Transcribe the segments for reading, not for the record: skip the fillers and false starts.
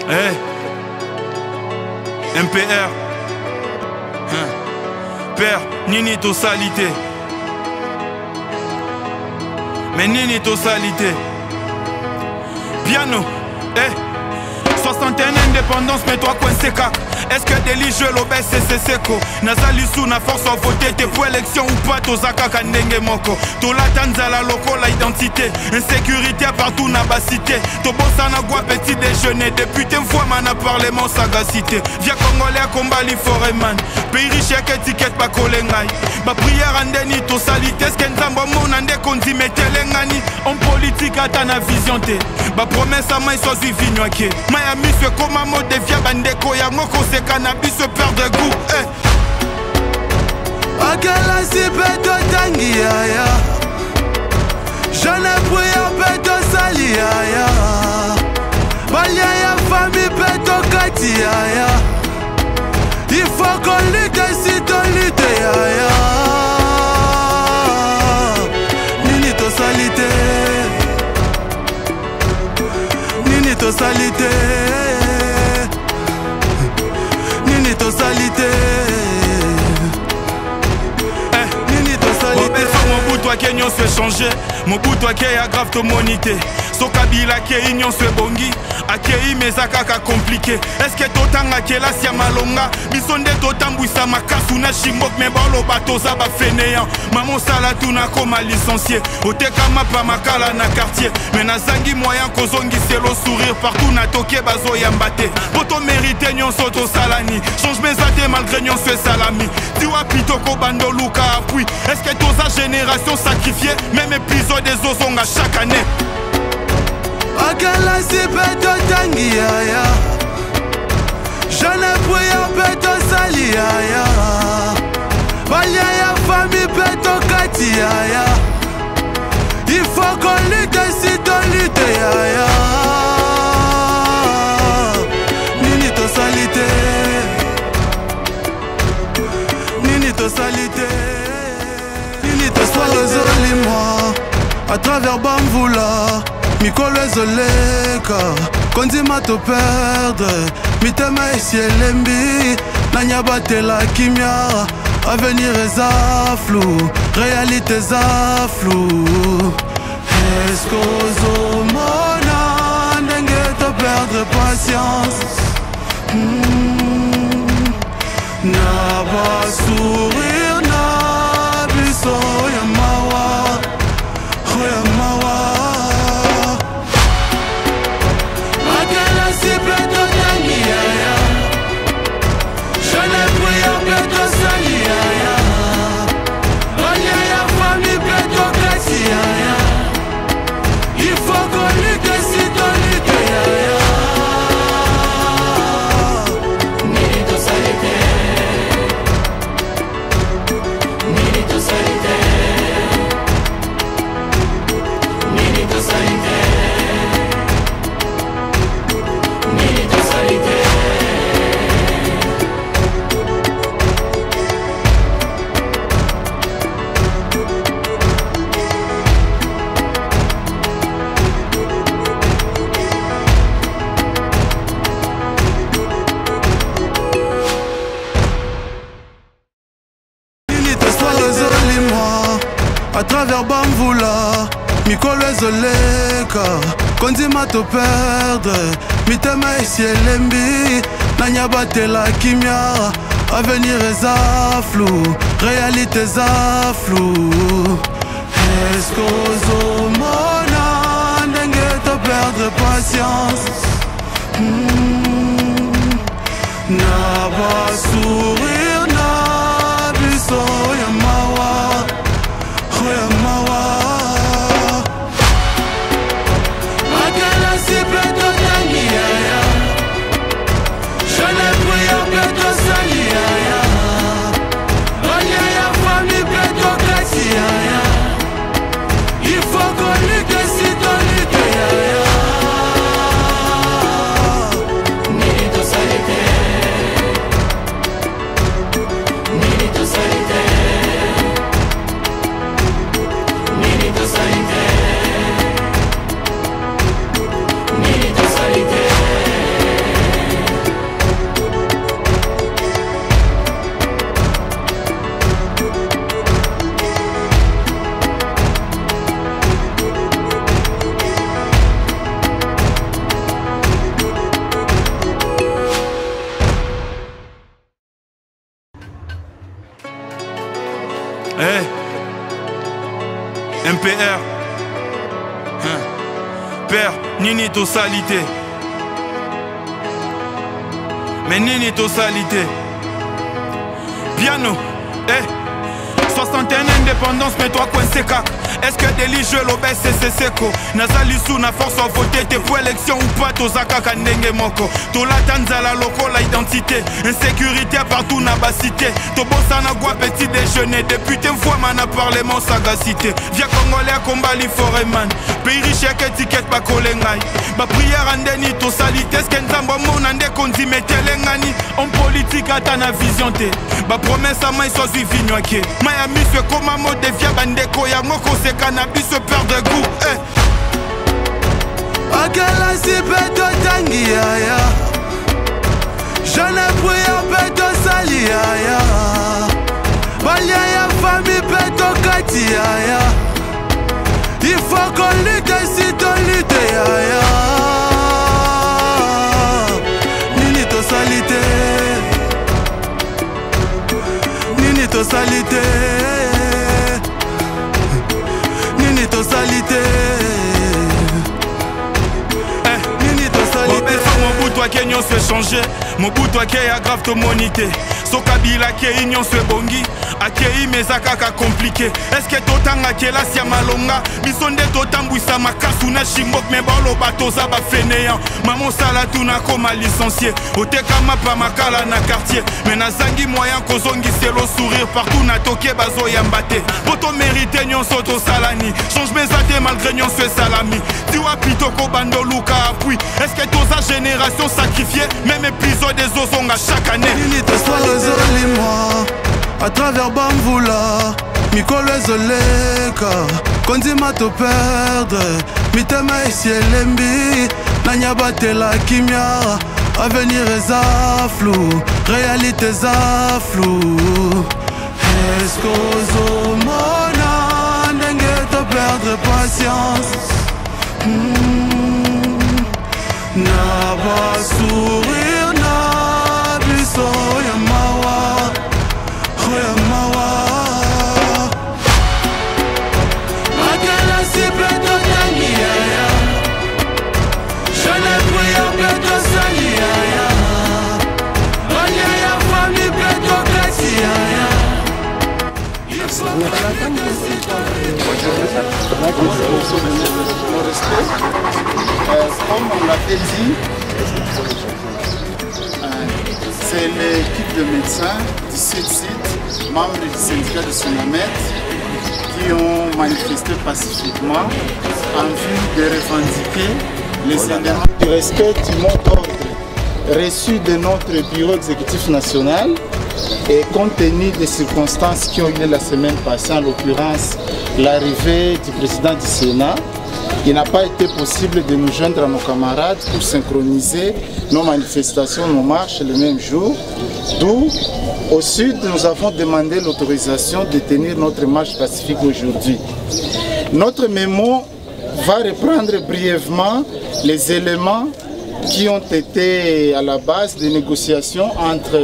Hey, MPR, Père, nini to salité. Mais nini to salité. Piano, 61 indépendance, mais toi coincé cac. Est-ce que délit je l'obèse c'est seco. Nazali sous na force à voter. T'es pour élection ou pas, Tozaka Kandenge Moko. Tola Tanzala loco la identité. Insécurité partout na basité. Tobosa na gua petit déjeuner. Député fois man a parlement sagacité. Via Congolais combat li foreman. Pays riche et étiquette pas kolengai. Ba prière andeni to salité. Skenzamba mon ande kondi metelengani. En politique à ta vision te. Ba promesse à moi soit suivi noaké. Miami se comme un mot de via bandeko ya moko. Cannabis se perd de goût. Akela si peto tangi ya. Je ne prie peto sali ya. Balia ya famille peto kati ya. Il faut qu'on lutte si ton lutte ya. Nini to salité. Nini to salité. Nini to salité. Nini to salité. Mon bout toi qui union se changer. Mon bout toi qui aggrave ton monité. So kabila qui union se bongi. Akei mezaka ka compliqué. Est-ce que totanga kela sia malonga. Bisonde totambwisa makasu na shimbok. Mais bolo bato za ba fainéant. Maman sala tuna koma licencié. Oteka mapa makala na quartier. Mais na zangi moyen kozongi selo sourire. Partout na toke bazo yambate. Poto mérité nyon soto salani. Change mes athées malgré nyon se salami. Tiwa pitoko bando luka appui. Est-ce que toza génération sacrifiée. Même épisode des ozonga chaque année. Akela si peto tangi ya. Je ne prie peto sali ya. Balia ya famille peto kati ya. Il faut qu'on lutte si ton lutte ya. Nini to salité. Nini to salité. Nini to salité. Moi à travers Bamboula. Mikolo ezoleka konzima to perdre mitema esi elembi nanya batela kimia avenir eza flou réalité eza flou est-ce qu'ozomona ndenge to perdre patience na ba sourire na biso ya mawa ya mawa. Il faut qu'on lutte si ton lutte ya. Nini to salité. Nini to salité. Nini to salité. Nini to salité. À travers Bamboula, Mikolo ezoleka konzima to perdre mitema esi elembi nanya batela kimia avenir eza flou réalité eza flou est-ce qu'ozomona ndenge to perdre patience na ba sourire na biso ya mawa. Akela si peto tangi ya. Je ne prie peto sali ya. Balia ya famille peto kati ya. Il faut qu'on lutte si ton lutte ya. PR. Père, nini to salité. Mais nini to salité. Piano, 61 indépendance, mais toi coincé ka. Est-ce que délit je l'obèse c'est seco. Nazali sous na force à voter t'es pour élection ou pas tozaka kandenge moko. Tola tanzala loko la identité. Insécurité partout na ba cité. Tobosa na gwa petit déjeuner. Député voix mana parlement sagacité. Via congolais à combat li foreman. Pays riche que étiquette pas kolengai. Ba prière andeni to salité. Est-ce qu'enzamba monande kondi metelengani. En politique ata na vision te. Ba promesse à main soit suivi noaké. Miami se comme un mot de via bandeko ya moko se cannabis se perd de goût. Akela si peto tangi ya. Je ne prie peto sali ya. Balia ya famille peto kati ya. Il faut qu'on lutte si ton lutte ya. Nini to salité. Nini to salité. Nini to salité. Nini to salité. Mon bout toi qui se changer. Mon bout toi qui aggrave ton monité. So kabila qui union se bongi. Akei mezaka ka compliqué. Est-ce que totanga kela sia malonga. Bisonde totambwisa makasu na shimbok me bolo batoza ba fainéant. Maman sala tuna koma licencié. Oteka mapa makala na quartier. Mais nazangi moyen kozongi selo sourire partout na toke bazo yambate. Poto mérité nyon soto salani. Change mes athées malgré nyon se salami. Tiwa pitoko bando luka appui. Est-ce que toza génération sacrifiée. Même épisode des osonga chaque année. Moi à travers Bamboula, Mikolo ezoleka, kondima to perdre, mitema esi elembi, nanyabate la kimia, avenir eza flou, réalité eza flou. Est-ce qu'ozo mona ndenge to perdre patience? Na ba sourire na biso ya mawa. Comme on l'avait dit, c'est l'équipe de médecins du Sud-Sud, membres du syndicat de Sonamet, qui ont manifesté pacifiquement en vue de revendiquer les éléments du respect du mot d'ordre reçu de notre bureau exécutif national et compte tenu des circonstances qui ont eu lieu la semaine passée, en l'occurrence l'arrivée du président du Sénat, il n'a pas été possible de nous joindre à nos camarades pour synchroniser nos manifestations, nos marches le même jour. D'où, au sud, nous avons demandé l'autorisation de tenir notre marche pacifique aujourd'hui. Notre mémo va reprendre brièvement les éléments qui ont été à la base des négociations entre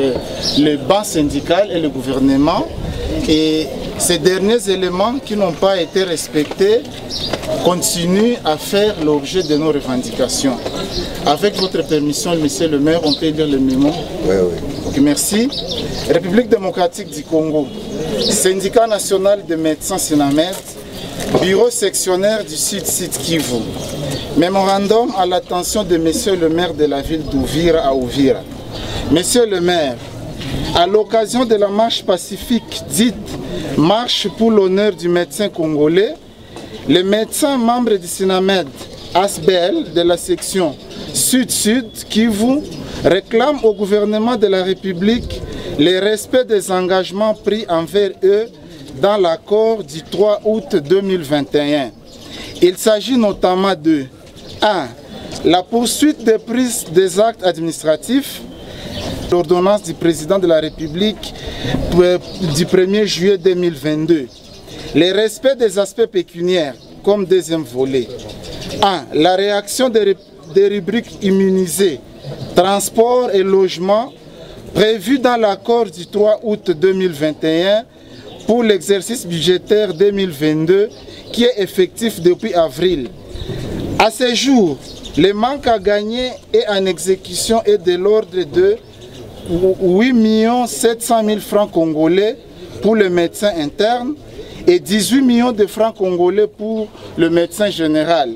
le banc syndical et le gouvernement. Et ces derniers éléments qui n'ont pas été respectés continuent à faire l'objet de nos revendications. Avec votre permission, monsieur le maire, on peut lire le mémo. Oui. Okay, merci. République démocratique du Congo, syndicat national de médecins Sinamed, bureau sectionnaire du Sud-Sud Kivu. Mémorandum à l'attention de monsieur le maire de la ville d'Ouvira à Ouvira. Monsieur le maire, à l'occasion de la marche pacifique dite Marche pour l'honneur du médecin congolais, les médecins membres du Sinamed ASBL de la section Sud-Sud Kivu réclament au gouvernement de la République le respect des engagements pris envers eux dans l'accord du 3 août 2021. Il s'agit notamment de 1. La poursuite des prises des actes administratifs, l'ordonnance du président de la République du 1er juillet 2022. Le respect des aspects pécuniaires comme deuxième volet. 1. La réaction des rubriques immunisées, transport et logement prévues dans l'accord du 3 août 2021 pour l'exercice budgétaire 2022 qui est effectif depuis avril. À ce jour, le manque à gagner et en exécution est de l'ordre de 8 700 000 francs congolais pour le médecin interne et 18 millions de francs congolais pour le médecin général.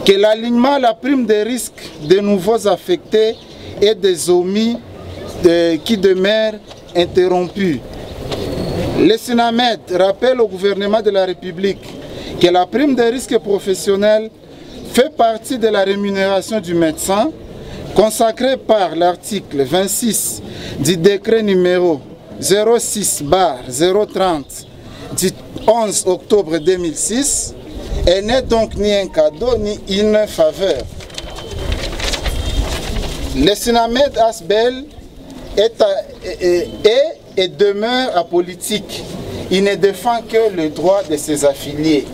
Que l'alignement à la prime des risques des nouveaux affectés et des omis qui demeurent interrompus. Le SINAMED rappelle au gouvernement de la République que la prime des risques professionnels fait partie de la rémunération du médecin consacrée par l'article 26 du décret numéro 06/030 du 11 octobre 2006 et n'est donc ni un cadeau ni une faveur. Le SINAMED ASBEL est et demeure apolitique. Il ne défend que le droit de ses affiliés.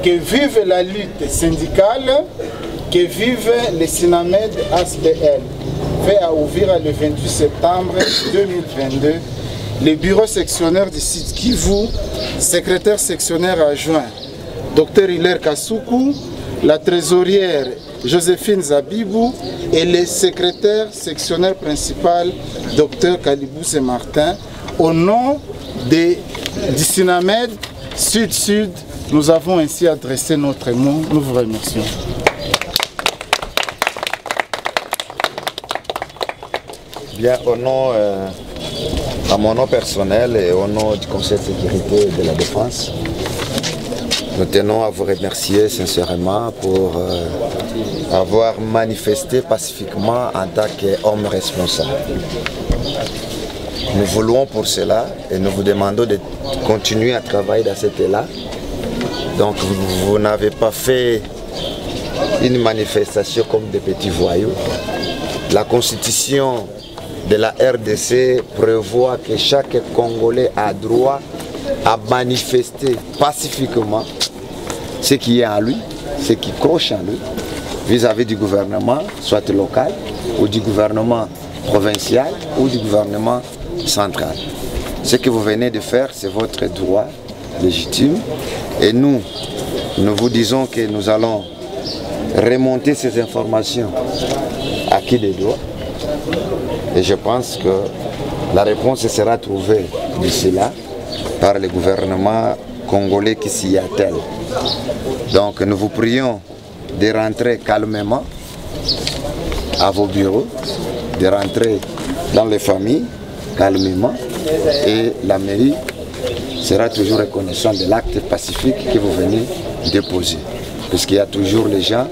Que vive la lutte syndicale, que vive le SINAMED ASBL. Fait à ouvrir le 28 septembre 2022, le bureau sectionnaire du site Kivu, secrétaire sectionnaire adjoint, Dr Hilaire Kasuku, la trésorière Joséphine Zabibou et le secrétaire sectionnaire principal, Dr Kalibousse Martin, au nom du SINAMED Sud-Sud, nous avons ainsi adressé notre mot. Nous vous remercions. Bien, au nom, à mon nom personnel et au nom du Conseil de sécurité et de la défense, nous tenons à vous remercier sincèrement pour avoir manifesté pacifiquement en tant qu'homme responsable. Nous voulons pour cela et nous vous demandons de continuer à travailler dans cet élan. Donc vous n'avez pas fait une manifestation comme des petits voyous. La constitution de la RDC prévoit que chaque Congolais a droit à manifester pacifiquement ce qui est en lui, ce qui croche en lui, vis-à-vis du gouvernement, soit local, ou du gouvernement provincial, ou du gouvernement central. Ce que vous venez de faire, c'est votre droit légitime. Et nous vous disons que nous allons remonter ces informations à qui de droit. Et je pense que la réponse sera trouvée d'ici là par le gouvernement congolais qui s'y attelle. Donc nous vous prions de rentrer calmement à vos bureaux, de rentrer dans les familles calmement, et la mairie sera toujours reconnaissante de l'acte pacifique que vous venez déposer. Puisqu'il y a toujours les gens,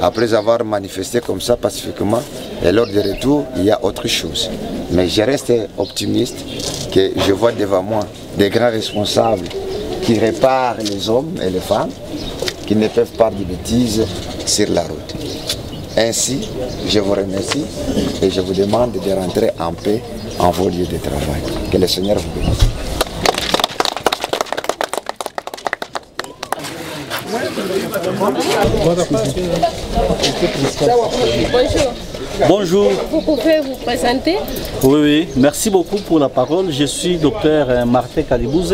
après avoir manifesté comme ça pacifiquement, et lors du retour, il y a autre chose. Mais je reste optimiste que je vois devant moi des grands responsables qui réparent les hommes et les femmes qui ne peuvent pas de bêtises sur la route. Ainsi, je vous remercie et je vous demande de rentrer en paix en vos lieux de travail. Que le Seigneur vous bénisse. Bonjour. Bonjour. Vous pouvez vous présenter? Oui, merci beaucoup pour la parole. Je suis Dr Martin Kalibousse,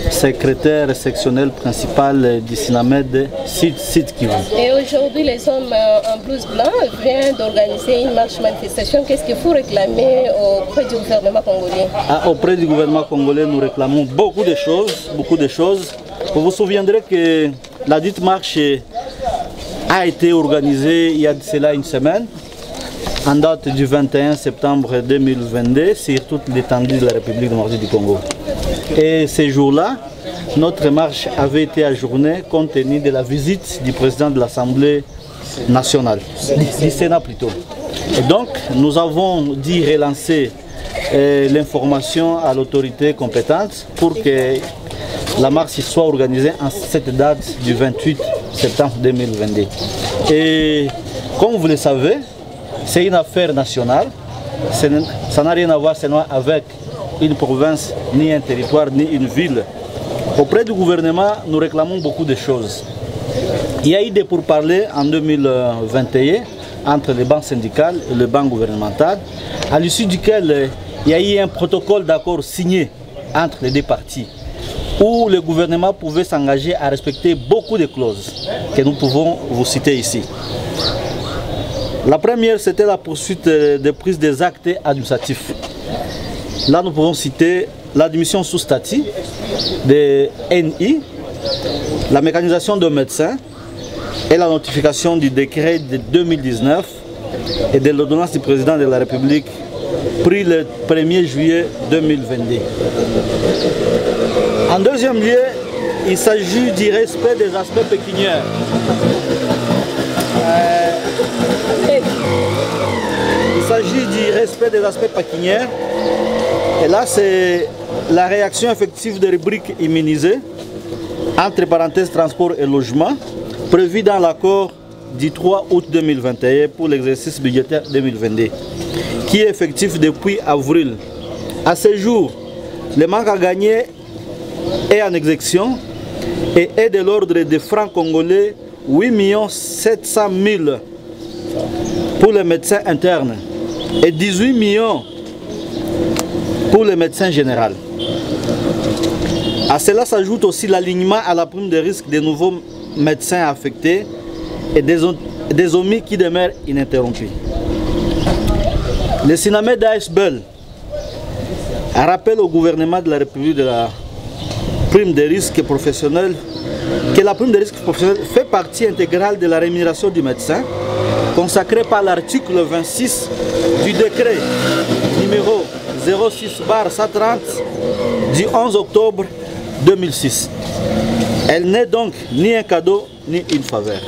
secrétaire sectionnel principal du SINAMED Sud Kivu. Et aujourd'hui, les hommes en blouse blanche viennent d'organiser une marche manifestation. Qu'est-ce que vous réclamez auprès du gouvernement congolais? Auprès du gouvernement congolais, nous réclamons beaucoup de choses. Vous vous souviendrez que la dite marche a été organisée il y a de cela une semaine, en date du 21 septembre 2022, sur toute l'étendue de la République démocratique du Congo. Et ces jours-là, notre marche avait été ajournée compte tenu de la visite du président de l'Assemblée nationale, du Sénat plutôt. Et donc, nous avons dit relancer l'information à l'autorité compétente pour que la marche soit organisée en cette date du 28 septembre 2022. Et comme vous le savez, c'est une affaire nationale. Ça n'a rien à voir seulement avec une province, ni un territoire, ni une ville. Auprès du gouvernement, nous réclamons beaucoup de choses. Il y a eu des pourparlers en 2021 entre les banques syndicales et les banques gouvernementales, à l'issue duquel il y a eu un protocole d'accord signé entre les deux parties. où le gouvernement pouvait s'engager à respecter beaucoup de clauses que nous pouvons vous citer ici. La première, c'était la poursuite de prise des actes administratifs. Là, nous pouvons citer l'admission sous statut de NI, la mécanisation de médecins et la notification du décret de 2019 et de l'ordonnance du président de la République pris le 1er juillet 2022. En deuxième lieu, il s'agit du respect des aspects pécuniaires. Il s'agit du respect des aspects pécuniaires. Et là, c'est la réaction effective des rubriques immunisées, entre parenthèses transport et logement, prévue dans l'accord du 3 août 2021 pour l'exercice budgétaire 2022, qui est effectif depuis avril. À ce jour, le manque à gagner est en exécution et est de l'ordre des francs congolais 8 700 000 pour les médecins internes et 18 millions pour les médecins généraux. À cela s'ajoute aussi l'alignement à la prime de risque des nouveaux médecins affectés et des omis qui demeurent ininterrompus. Le Sinamed ASBEL rappelle au gouvernement de la République de la prime de risque professionnel que la prime de risque professionnel fait partie intégrale de la rémunération du médecin consacrée par l'article 26 du décret numéro 06/130 du 11 octobre 2006. Elle n'est donc ni un cadeau ni une faveur.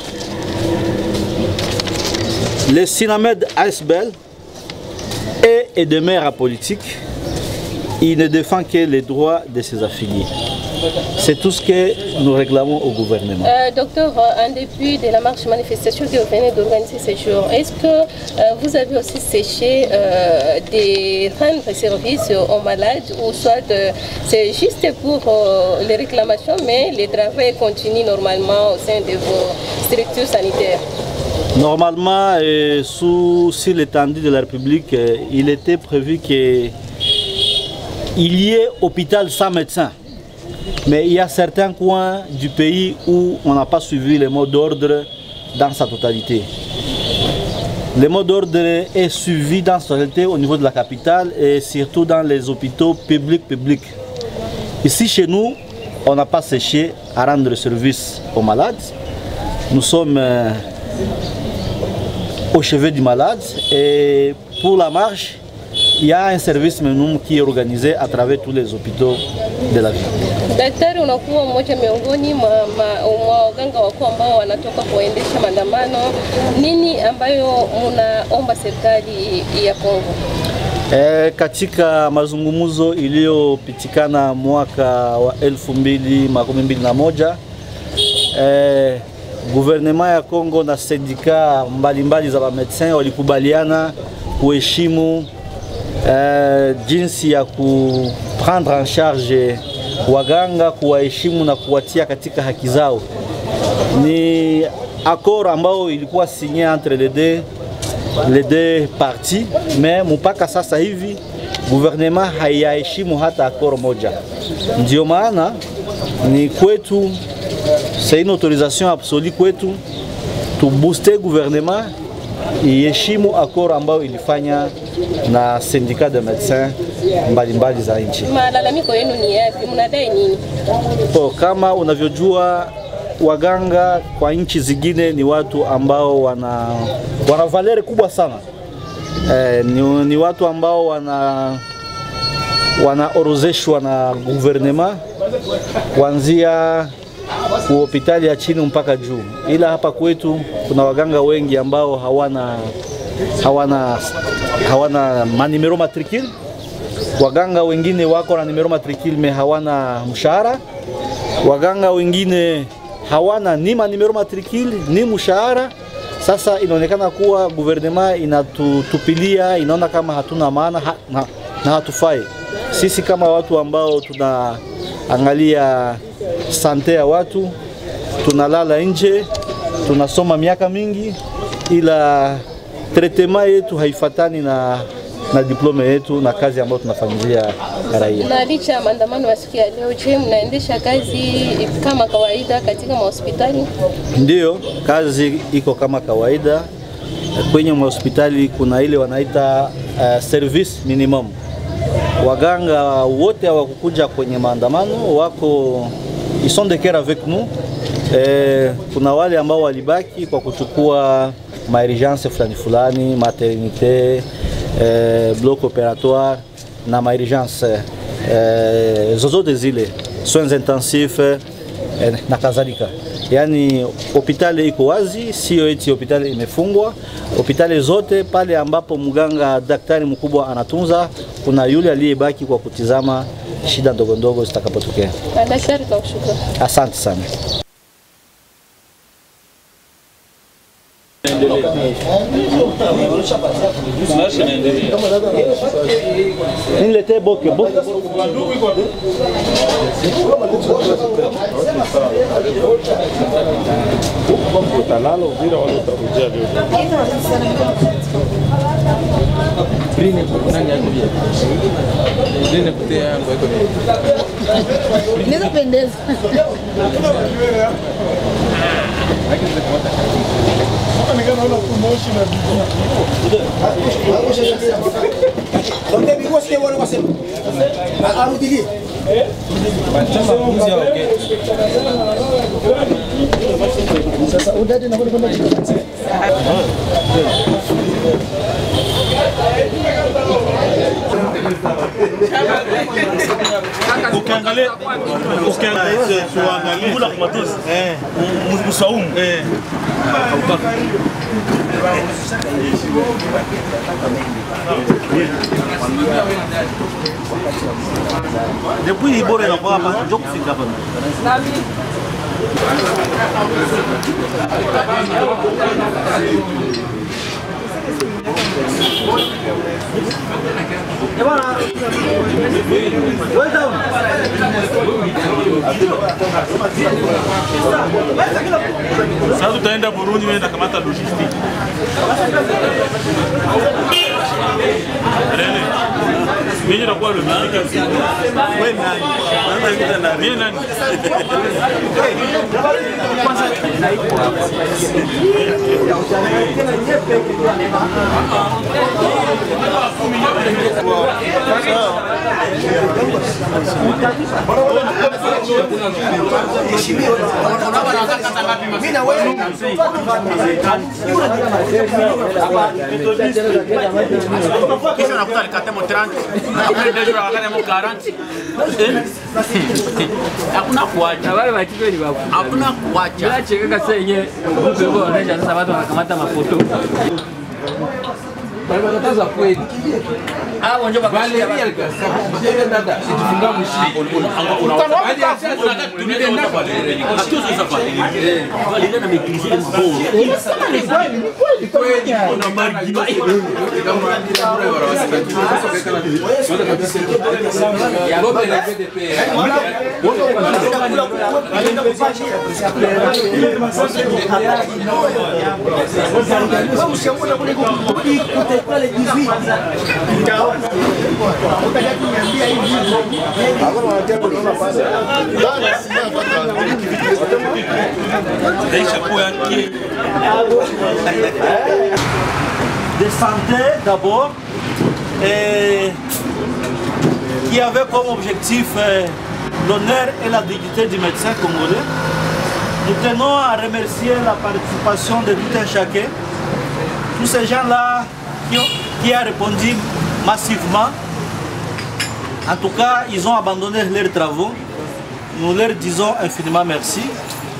Le Sinamed ASBEL est et demeure apolitique. Il ne défend que les droits de ses affiliés. C'est tout ce que nous réclamons au gouvernement. Docteur, en dépit de la marche manifestation que vous venez d'organiser ce jour, est-ce que vous avez aussi séché de rendre service aux malades ou soit c'est juste pour les réclamations, mais le travail continue normalement au sein de vos structures sanitaires? Normalement, sur l'étendue de la République, il était prévu qu'il y ait hôpital sans médecin. Mais il y a certains coins du pays où on n'a pas suivi le mot d'ordre dans sa totalité. Le mot d'ordre est suivi dans sa totalité au niveau de la capitale et surtout dans les hôpitaux publics. Ici chez nous, on n'a pas séché à rendre service aux malades. Nous sommes au chevet du malade et pour la marche, il y a un service minimum qui est organisé à travers tous les hôpitaux de la ville. Daktari, unakuwa mmoja miongoni mwa waganga wakuu ambao wanatoka kuendesha maandamano. Nini ambayo munaomba serikali ya Kongo? Katika mazungumzo iliyopitikana mwaka wa 2021, gouvernement ya Kongo na sindika mbalimbali za médecins walikubaliana kuheshimu jinsi ya kuprendre en charge waganga, kuwaheshimu na kuwatia katika haki zao. Ni accord ambao ilikuwa signé entre les deux parties, mais mpaka sasa hivi gouvernement haiyaheshimu hata accord moja. Ndio maana ni kwetu, c'est une autorisation absolue kwetu to booster gouvernement iheshimu accord ambao ilifanya na syndicat de médecins mbalimbali za nchi. Malalamiko yenu ni yapi? Mnadai nini? Kama unavyojua, waganga kwa nchi zingine ni watu ambao wana valeri kubwa sana. Ni watu ambao wanaorozeshwa na gouvernement kuanzia hospitali ya chini mpaka juu. Ila hapa kwetu kuna waganga wengi ambao hawana manimero matricule. Waganga wengine wako na nimero matricule me hawana mshahara. Waganga wengine hawana ni manimero matricule ni mshahara. Sasa inaonekana kuwa gouvernement inatutupilia, inaona kama hatuna maana na hatufai. Sisi kama watu ambao tunaangalia sante ya watu, tunalala nje, tunasoma miaka mingi, ila tretema yetu haifatani na diplome yetu na kazi ambayo tunafanyia raia. Na licha ya maandamano ya siku ya leo, je, mnaendesha kazi kama kawaida katika mahospitali? Ndio, kazi iko kama kawaida. Kwenye mahospitali kuna ile wanaita service minimum. Waganga wote hawakukuja kwenye maandamano, wako ils sont de cœur avec nous. Kuna wale ambao walibaki kwa kuchukua maurgence fulani, maternité, bloc opératoire na maurgence zozote zile, soins intensifs na kadhalika. Yani hospitali iko wazi, sio eti hospitali imefungwa. Hospitali zote pale ambapo mganga daktari mkubwa anatunza, kuna yule aliyebaki kwa kutizama shida ndogo ndogo zitakapotokea. Daktari, tunakushukuru. Asante sana. Niletee boke. Pendeza. Depuis il bore na kwa hapa ndio kufika hapa. Sasa tutaenda Burundi, nenda kamata logistique. Rene. Mimi na kwa logistique. Wewe nani? Mimi nani? Kisha unakuta alikata mo 30 na kile ndio wakati mo 40. Hakuna kuacha. Wale wakipeli wapo. Hakuna kuacha. Bila cheka kasa yenyewe mtu wao wanaenda sasa watu wanakamata mafoto. Bali wanataza kweli. Hao ndio Valeria alikasa. Yeye dada situfunga mshiko. Hadi sasa tunaenda Valeria. hatuwezi safari. Valeria na maîtriser le sport. Sasa ni kweli. Kuna margi. De santé d'abord, qui avait comme objectif l'honneur et la dignité du médecin congolais. Nous tenons à remercier la participation de tout un chacun, tous ces gens-là qui ont répondu massivement. En tout cas, ils ont abandonné leurs travaux. Nous leur disons infiniment merci.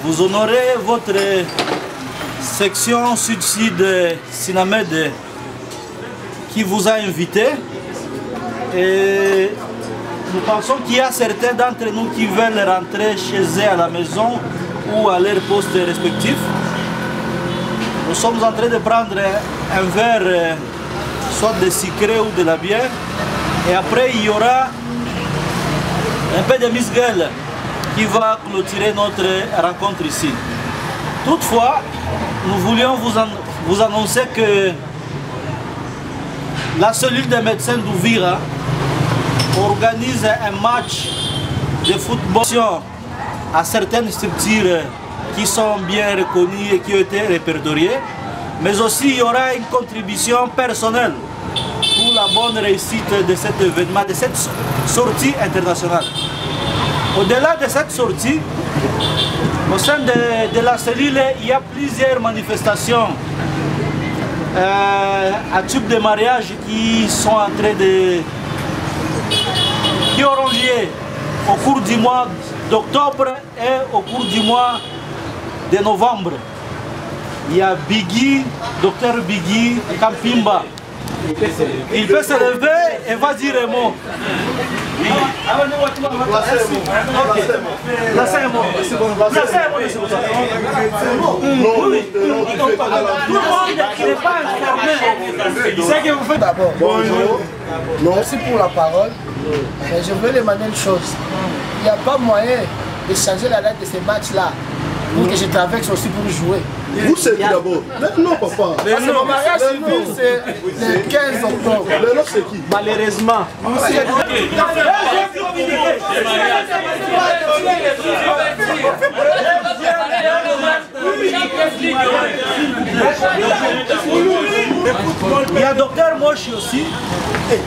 Vous honorez votre section Sud-Sud Sinamed qui vous a invité. Et nous pensons qu'il y a certains d'entre nous qui veulent rentrer chez eux à la maison ou à leur poste respectif. Nous sommes en train de prendre un verre, soit de sucré ou de la bière. Et après, il y aura un peu de misgueule qui va clôturer notre rencontre ici. Toutefois, nous voulions vous annoncer que la cellule des médecins d'Ouvira organise un match de football à certaines structures qui sont bien reconnues et qui ont été répertoriées, mais aussi il y aura une contribution personnelle pour la bonne réussite de cet événement, de cette sortie internationale. Au-delà de cette sortie, au sein de la cellule, il y a plusieurs manifestations à type de mariage qui sont en train de... qui auront lieu au cours du mois d'octobre et au cours du mois de novembre. Il y a Biggie, Docteur Biggie Kampimba. Il peut se lever et va dire un mot. D'abord, bonjour. Merci pour la parole. Mais je veux demander une chose. Il n'y a pas moyen de changer la date de ces matchs-là pour que je traverse aussi pour jouer. Où c'est d'abord? Non, papa. Parce que mon mariage civil, c'est le 15 octobre. Le nom, c'est qui? Malheureusement. Il y a Docteur Moshi aussi.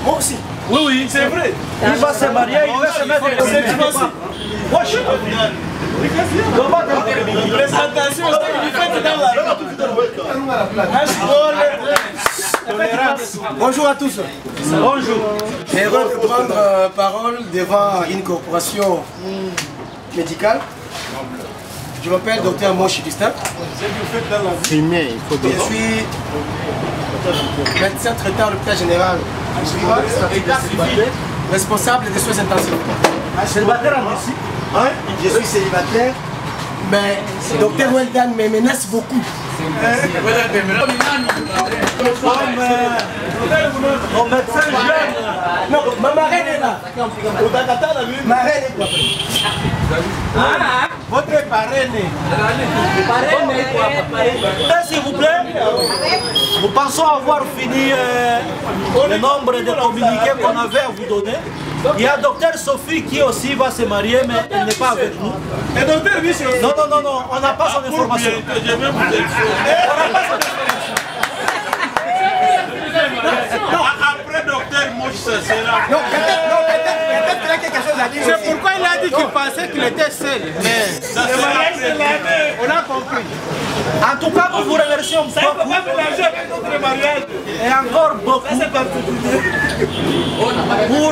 Moi aussi. Oui, oui, c'est vrai. Il va se marier, il va se mettre Moshi. Présentation, bonjour à tous. Bonjour. Je vais prendre parole devant une corporation médicale. Je m'appelle Dr Moshi Justin. Je suis médecin traitant à l'hôpital général, responsable des soins intensifs. Célibataire en Russie? Je suis célibataire, mais Dr Weldan me menace beaucoup. Mon médecin jeune. Non, ma marraine est là. Ma marraine est là. Votre parraine. S'il vous plaît, nous pensons avoir fini le nombre de communiqués qu'on avait à vous donner. Il y a Docteur Sophie qui aussi va se marier, mais elle n'est pas avec nous. Et Docteur Michel? Non, on n'a pas son information. Après Docteur Moche, ça sera. Non, peut-être qu'il a quelque chose à dire. C'est pourquoi il a dit qu'il pensait qu'il était seul. Mais ça on a compris. En tout cas, nous vous remercions beaucoup. Et encore beaucoup pour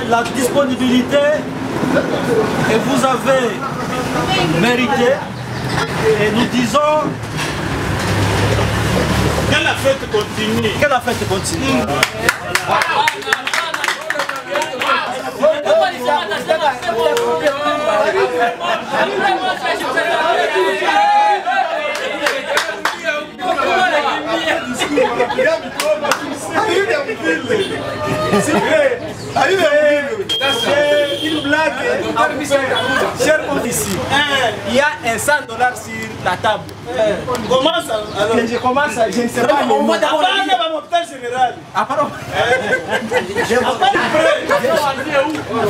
la disponibilité que vous avez mérité. Et nous disons que la fête continue. Que la fête continue. C'est une blague. Cher ici, il y a un $100 sur la table. Comment ça? Je commence, je ne sais pas. On va d'abord à l'hôpital général. Apparemment.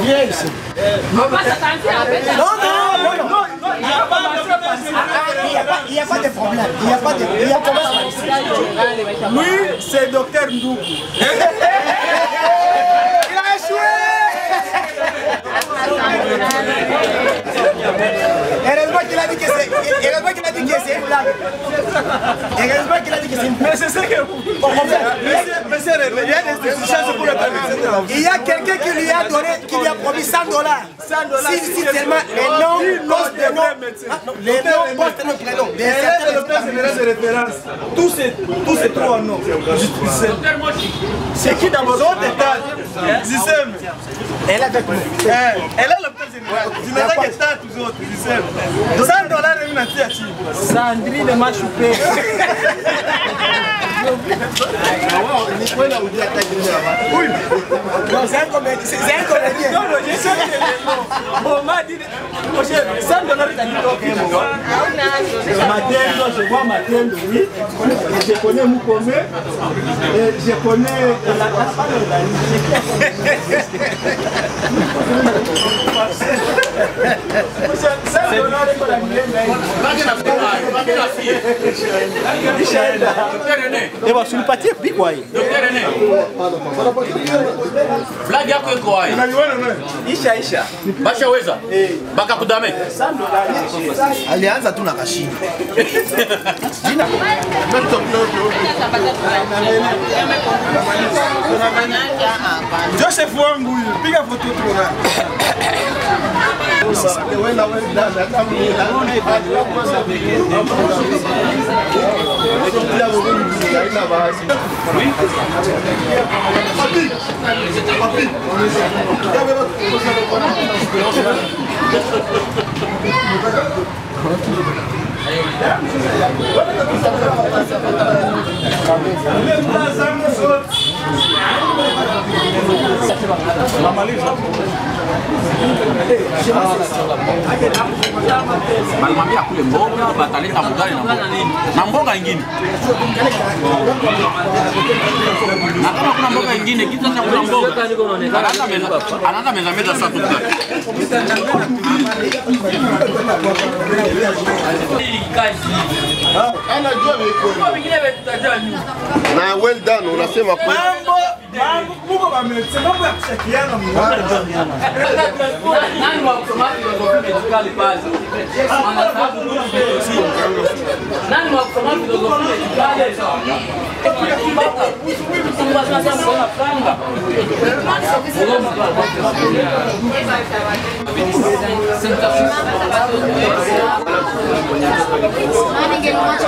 Viens ici. Non, il n'y a pas de problème. Il n'y a pas de problème. Oui, c'est Docteur Ndougou. Il a échoué. Heureusement qu'il a dit que c'est une blague. Heureusement qu'il a dit que c'est une blague. Mais c'est ça que vous... Monsieur, il y a des institutions pour le permettre. Il y a quelqu'un qui lui a donné, qui lui a promis $100. Si seulement les noms, postent le nom, les noms, postent le prénom. Les de référence. Tous ces trois noms. C'est qui dans vos autres états? Zissem. Elle est avec nous. Elle est l'hôpital général. Tu n'as pas que ça, tous autres. Zissem. $100 est une initiative. Sandrine m'a choupé. c'est un comédien. Non, je sais que on m'a dit, ça me donne Matendo, je vois Matendo, oui. Je connais Moukomé. Et je connais la Et va sur le pâtier, puis quoi? Blague yako iko wapi? Isha. Bashaweza? Baka kudame. Alianza tu na kashinda. Joseph wangu huyu, piga foto tuona. Balimwambia kule mboga, bataleta mugari na mboga ingine. Na kama kuna mboga ingine, kitu cha kula mboga. Anaanza meza sasa tu. Na well done, unasema kwa Mungu amesema mambo ya kushakiana mwana. Nani wa kusoma filosofia medikali pale? Nani wa kusoma filosofia medikali? Ningekuacha